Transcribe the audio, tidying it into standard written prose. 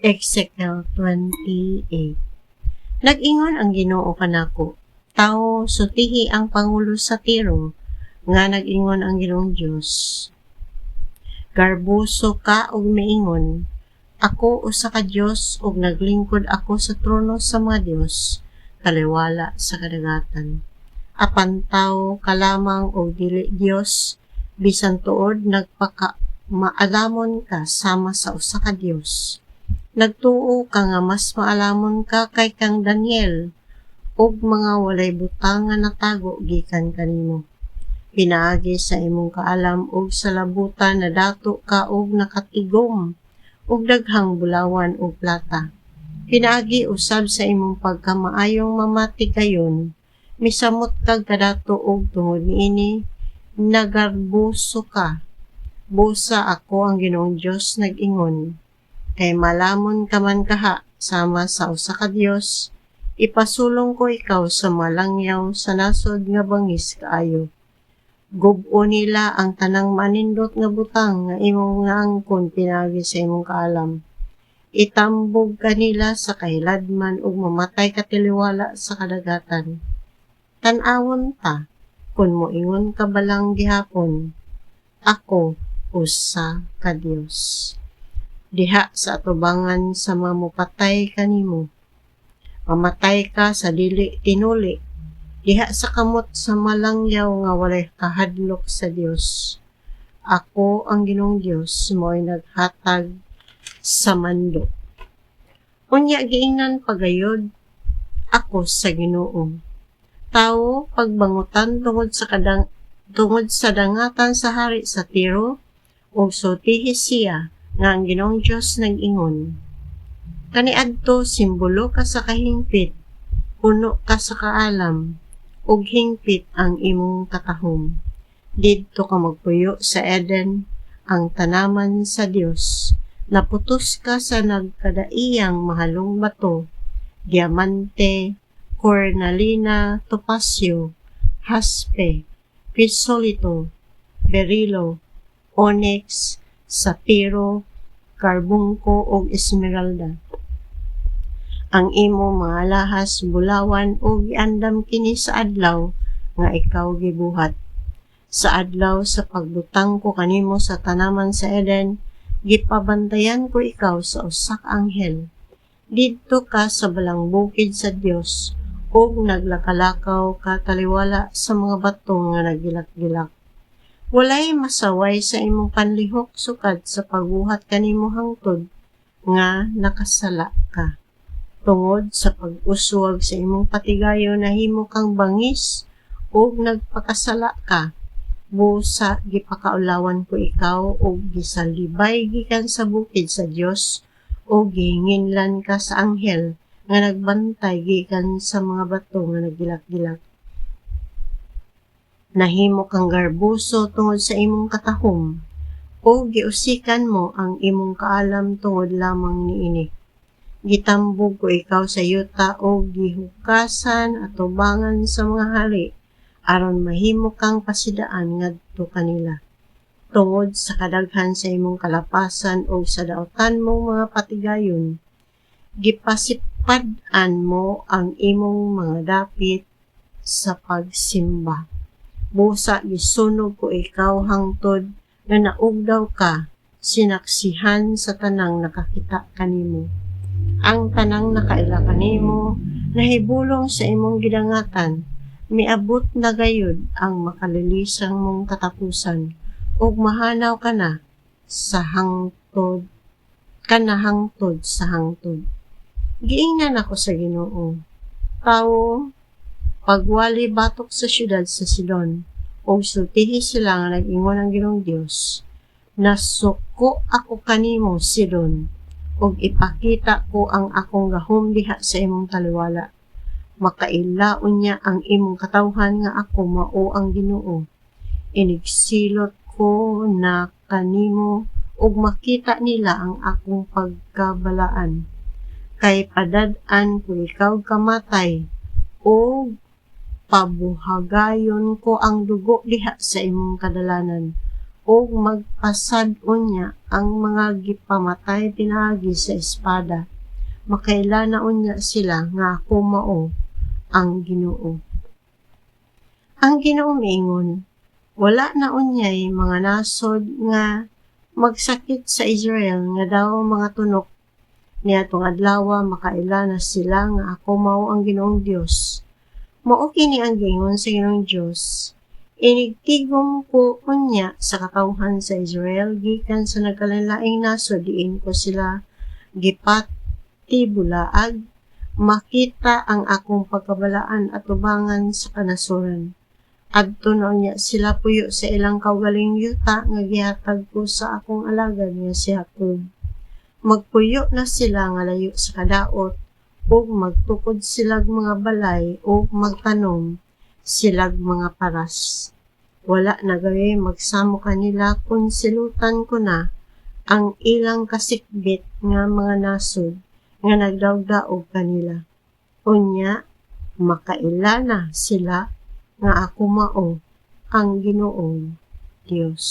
Ezekiel 28. Nag-ingon ang Ginoo kanako, tao sutihi ang pangulo sa Tiro, nga nag-ingon ang Ginoong Dios. Garbuso ka og miingon, ako usa ka Dios ug naglingkod ako sa trono sa mga Dios, taliwala sa kadagatan. Apan tawo ka lamang og dili Dios, bisan tuod maalamon ka sama sa usa ka Dios. Nagtuo ka nga mas maalamon ka kay kang Daniel, ug mga walay butang nga natago gikan kanimo. Pinaagi sa imong kaalam ug sa labutan na dato ka og nakatigom, ug daghang bulawan ug plata. Pinaagi usab sa imong pagkamaayong mamatigayon, misamot kag kadato og tungod niini, nagarbuso ka. Busa ako ang Ginoong Dios nag-ingon. Kay malamon ka man kaha sama sa usa ka Dios, ipasulong ko ikaw sa malangyaw sa nasod nga bangis kaayo. Gub-o nila ang tanang manindot nga butang nga imong nga angkon pinagi sa imong kaalam. Itambog ka nila sa kahiladman ug mamatay ka tiliwala sa kadagatan. Tan-awon ta, kun moingon ka balang gihapon, ako usa ka Dios. Diha sa atubangan sa mamupatay kanimo. Mamatay ka sa dili tinuli. Diha sa kamot sa malangyaw nga walay kahadlok sa Dios. Ako ang Ginoong Dios mo'y naghatag sa mando. Unya giingnan pagayod ako sa Ginoo. Tao pagbangutan tungod sa dangatan sa hari sa Tiro, ug sutihi siya nga ang Ginoong Dios nag-ingon. Kaniadto simbolo ka sa kahingpit, puno ka sa kaalam, ug hingpit ang imong katahom. Didto ka magpuyo sa Eden, ang tanaman sa Dios. Naputos ka sa nagkadaiyang mahalong bato, diamante, cornalina, topasyo, haspe, chrysolito, berilo, onyx, sapiro, karbungko ug esmeralda. Ang imo mga lahas bulawan ug giandam kini sa adlaw nga ikaw gibuhat. Sa adlaw sa pagbutang ko kanimo sa tanaman sa Eden, gipabantayan ko ikaw sa usa ka anghel. Didto ka sa balang bukid sa Dios ug naglakalakaw ka taliwala sa mga bato nga nagilak-gilak. Walay masaway sa imong panlihok sukad sa pagbuhat kanimo hangtod nga nakasala ka. Tungod sa pag-uswag sa imong patigayo nahimo kang bangis ug nagpakasala ka. Busa gipakaulawan ko ikaw ug gisalibay gikan sa bukid sa Dios ug gihinginlan ka sa anghel nga nagbantay gikan sa mga bato nga nagilak-gilak. Nahimo kang garbuso tungod sa imong katahom, o giusikan mo ang imong kaalam tungod lamang niini. Gitambog ko ikaw sa yuta o gihukasan at tubangan sa mga hari, aron mahimo kang pasidaan ngadto kanila. Tungod sa kadaghan sa imong kalapasan o sa daotan mong mga patigayon, gipasipad-an mo ang imong mga dapit sa pagsimba. Busa gisunog ko ikaw hangtod nga naugdaw ka, sinaksihan sa tanang nakakita kanimo. Ang tanang nakaila kanimo nahibulong sa imong gidangatan, miabot na gayud ang makalilisang mong katapusan, ug mahanaw ka na sa hangtod sa hangtod. Giingnan ako sa Ginoo. Tawo, pagwali batok sa syudad sa Sidon, o sultihi sila nga nag-ingon ang Ginoong Dios. Nasuko ako kanimo, Sidon, og ipakita ko ang akong gahom diha sa imong taliwala. Makailaon niya ang imong katawhan nga ako mao ang Ginoo. Inigsilot ko na kanimo ug makita nila ang akong pagkabalaan. Kay padad-an ko ikaw kamatay o pabuhagayon ko ang dugo diha sa imong kadalanan o magpasad unya ang mga gipamatay pinaagi sa espada. Makaila na unya sila nga ako mao ang Ginoo. Ang Ginoo miingon, wala na unyay mga nasod nga magsakit sa Israel nga daw mga tunok niadtong adlaw makaila na sila nga ako mao ang Ginoong Dios. Mao kini ang giingon sa Ginoong Dios. Inigtigom ko unya sa kakauhan sa Israel gikan sa nagkalain-laing nasod diin ko sila gipatibulaag makita ang akong pagkabalaan at tubangan sa kanasuran. Adto na unya sila puyo sa ilang kaugaling yuta nga gihatag ko sa akong alagad nga si Jacob. Magpuyo na sila nga layo sa kadaot ug magtukod silag mga balay ug magtanom silag mga paras. Wala na gawi magsamo kanila kung silutan ko na ang ilang kasikbit nga mga nasod nga nagdawdaog kanila. Unya, makaila na sila nga ako mao ang Ginoong Dios.